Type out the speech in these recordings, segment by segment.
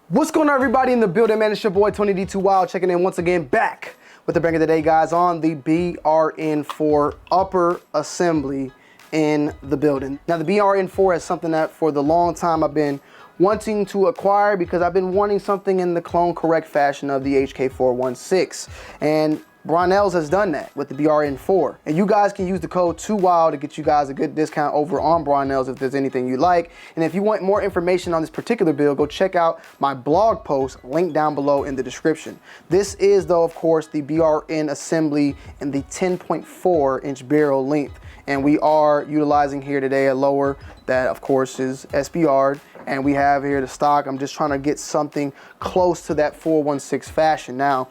What's going on, everybody in the building, man? It's your boy Tony D2 Wild checking in once again, back with the bang of the day, guys, on the BRN4 Upper Assembly in the building. Now, the BRN4 is something that for the long time I've been wanting to acquire because I've been wanting something in the clone correct fashion of the HK416. And Brownells has done that with the BRN4. And you guys can use the code 2WILD to get you guys a good discount over on Brownells if there's anything you like. And if you want more information on this particular build, go check out my blog post, linked down below in the description. This is, though, of course, the BRN assembly in the 10.4 inch barrel length. And we are utilizing here today a lower that, of course, is SBR'd. And we have here the stock. I'm just trying to get something close to that 416 fashion. Now,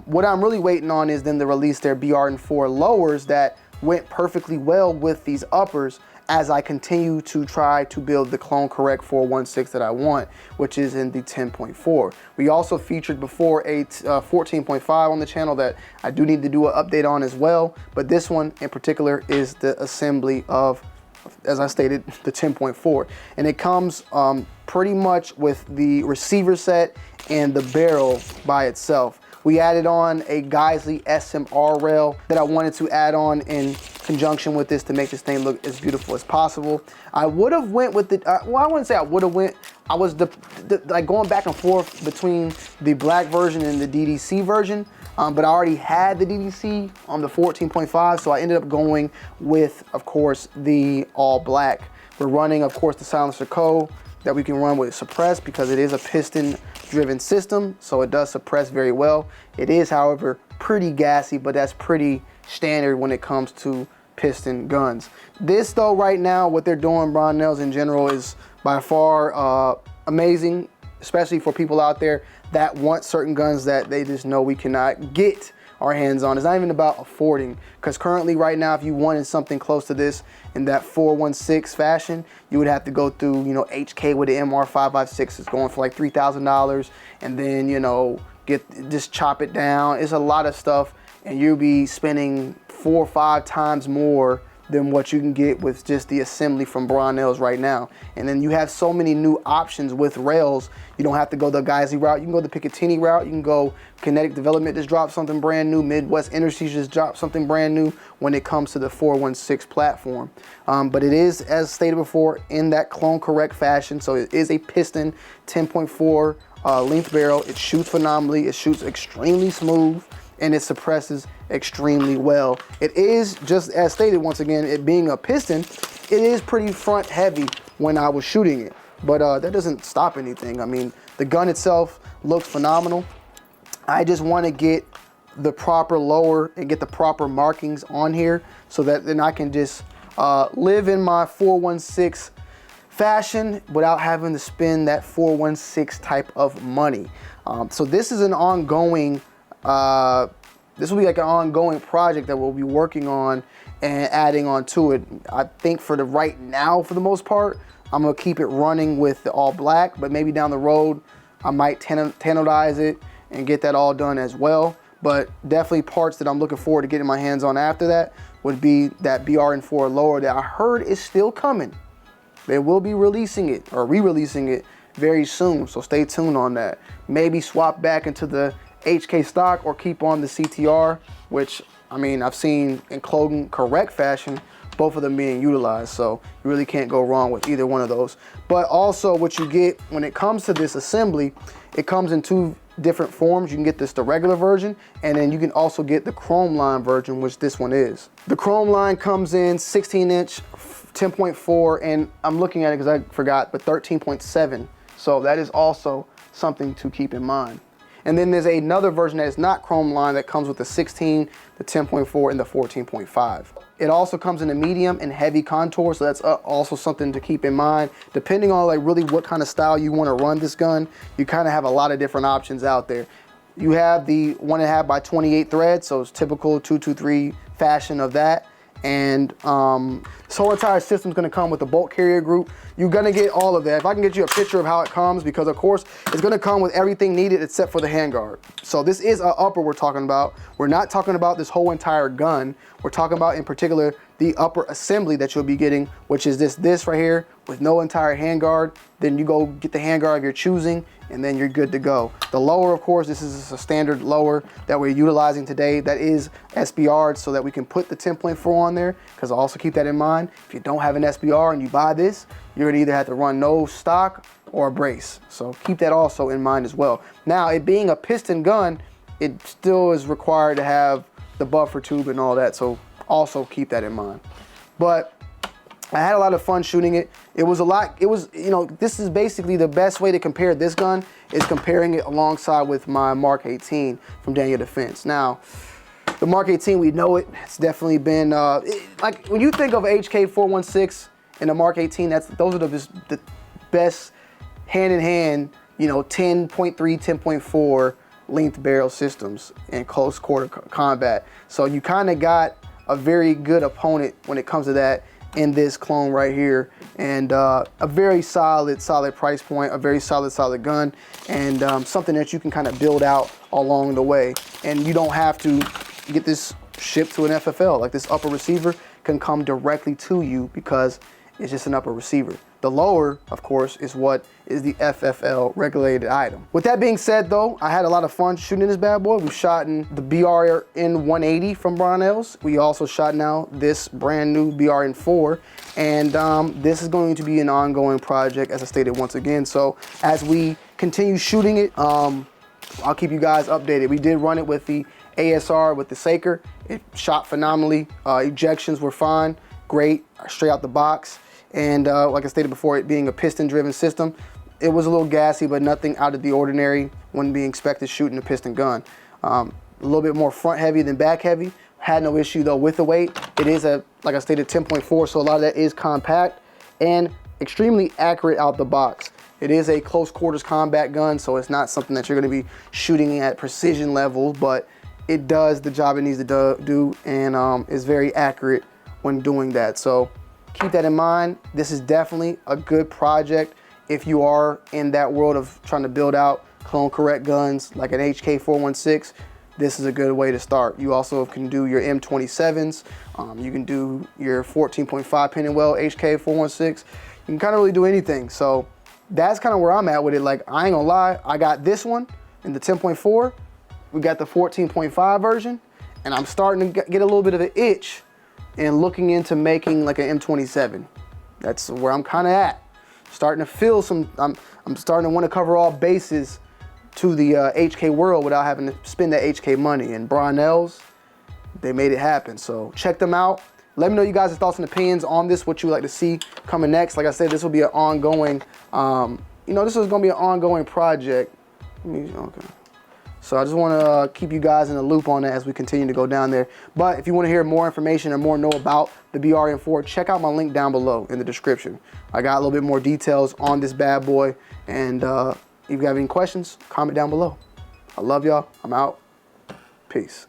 what I'm really waiting on is them to release their BRN4 lowers that went perfectly well with these uppers as I continue to try to build the clone correct 416 that I want, which is in the 10.4. We also featured before a 14.5 on the channel that I do need to do an update on as well. But this one in particular is the assembly of, as I stated, the 10.4, and it comes pretty much with the receiver set and the barrel by itself. We added on a Geisley SMR rail that I wanted to add on in conjunction with this to make this thing look as beautiful as possible. I would have went with the, well, I wouldn't say I would have went, I was like going back and forth between the black version and the DDC version, but I already had the DDC on the 14.5, so I ended up going with, of course, the all black. We're running, of course, the silencer code that we can run with suppress because it is a piston driven system, so it does suppress very well. It is, however, pretty gassy, but that's pretty standard when it comes to piston guns. This, though, right now, what they're doing, Brownells in general, is by far amazing, especially for people out there that want certain guns that they just know we cannot get our hands on. It's not even about affording, because currently right now, if you wanted something close to this in that 416 fashion, you would have to go through, you know, HK with the MR556. It's going for like $3,000, and then, you know, just chop it down. It's a lot of stuff, and you'll be spending 4 or 5 times more than what you can get with just the assembly from Brownells right now. And then you have so many new options with rails. You don't have to go the Geisley route. You can go the Picatinny route. You can go Kinetic Development just dropped something brand new. Midwest Industries just dropped something brand new when it comes to the 416 platform. But it is, as stated before, in that clone correct fashion. So it is a piston 10.4 length barrel. It shoots phenomenally. It shoots extremely smooth, and it suppresses extremely well. It is, just as stated once again, it being a piston, it is pretty front heavy when I was shooting it. But that doesn't stop anything. I mean, the gun itself looks phenomenal. I just want to get the proper lower and get the proper markings on here so that then I can just live in my 416 fashion without having to spend that 416 type of money. So this is an ongoing, this will be like an ongoing project that we'll be working on and adding on to it. I think for the right now, for the most part, I'm gonna keep it running with the all black, but maybe down the road, I might tanodize it and get that all done as well. But definitely parts that I'm looking forward to getting my hands on after that would be that BRN4 lower that I heard is still coming. They will be releasing it or re-releasing it very soon, so stay tuned on that. Maybe swap back into the HK stock or keep on the CTR, which, I mean, I've seen in clone correct fashion, both of them being utilized, so you really can't go wrong with either one of those. But also what you get when it comes to this assembly, it comes in 2 different forms. You can get this, the regular version, and then you can also get the chrome line version, which this one is. The chrome line comes in 16 inch, 10.4, and I'm looking at it because I forgot, but 13.7. So that is also something to keep in mind. And then there's another version that is not chrome line that comes with the 16, the 10.4, and the 14.5. It also comes in a medium and heavy contour, so that's also something to keep in mind. Depending on like really what kind of style you want to run this gun, you kind of have a lot of different options out there. You have the 1.5 by 28 thread, so it's typical 223 fashion of that. And this whole entire system is going to come with a bolt carrier group. You're going to get all of that. If I can get you a picture of how it comes, because of course it's going to come with everything needed except for the handguard. So this is an upper we're talking about. We're not talking about this whole entire gun. We're talking about in particular the upper assembly that you'll be getting, which is this right here with no entire handguard. Then you go get the handguard of your choosing, and then you're good to go. The lower, of course, this is a standard lower that we're utilizing today that is SBR'd so that we can put the 10.4 on there, because also keep that in mind. If you don't have an SBR and you buy this, you're gonna either have to run no stock or a brace. So keep that also in mind as well. Now, it being a piston gun, it still is required to have the buffer tube and all that, so also keep that in mind. But I had a lot of fun shooting it. It was, you know, this is basically the best way to compare this gun is comparing it alongside with my Mark 18 from Daniel Defense. Now, the Mark 18, we know it. It's definitely been, like when you think of HK416 and the Mark 18, those are the best hand-in-hand, you know, 10.3, 10.4 length barrel systems in close quarter combat. So you kind of got a very good opponent when it comes to that in this clone right here, and a very solid price point, a very solid gun, and something that you can kind of build out along the way. And you don't have to get this shipped to an FFL. Like, this upper receiver can come directly to you because it's just an upper receiver. The lower, of course, is what is the FFL regulated item. With that being said, though, I had a lot of fun shooting this bad boy. We shot in the BRN180 from Brownells. We also shot now this brand new BRN4, and this is going to be an ongoing project, as I stated once again. So as we continue shooting it, I'll keep you guys updated. We did run it with the ASR with the Saker. It shot phenomenally. Ejections were fine, great, straight out the box. And like I stated before, it being a piston-driven system, it was a little gassy, but nothing out of the ordinary when being expected shooting a piston gun. A little bit more front-heavy than back-heavy. Had no issue, though, with the weight. It is a, like I stated, 10.4, so a lot of that is compact and extremely accurate out the box. It is a close quarters combat gun, so it's not something that you're going to be shooting at precision levels, but it does the job it needs to do, and is very accurate when doing that. So keep that in mind. This is definitely a good project if you are in that world of trying to build out clone correct guns like an HK416. This is a good way to start. You also can do your M27s. You can do your 14.5 pin and well HK416. You can kind of really do anything. So that's kind of where I'm at with it. Like, I ain't gonna lie, I got this one in the 10.4. We got the 14.5 version, and I'm starting to get a little bit of an itch and looking into making like an M27. That's where I'm kind of at. Starting to feel some, I'm starting to want to cover all bases to the HK world without having to spend that HK money. And Brownells, they made it happen. So check them out. Let me know you guys' thoughts and opinions on this, what you would like to see coming next. Like I said, this will be an ongoing, you know, this is gonna be an ongoing project. Okay. So I just want to keep you guys in the loop on that as we continue to go down there. But if you want to hear more information or more know about the BRN4, check out my link down below in the description. I got a little bit more details on this bad boy. And if you have any questions, comment down below. I love y'all. I'm out. Peace.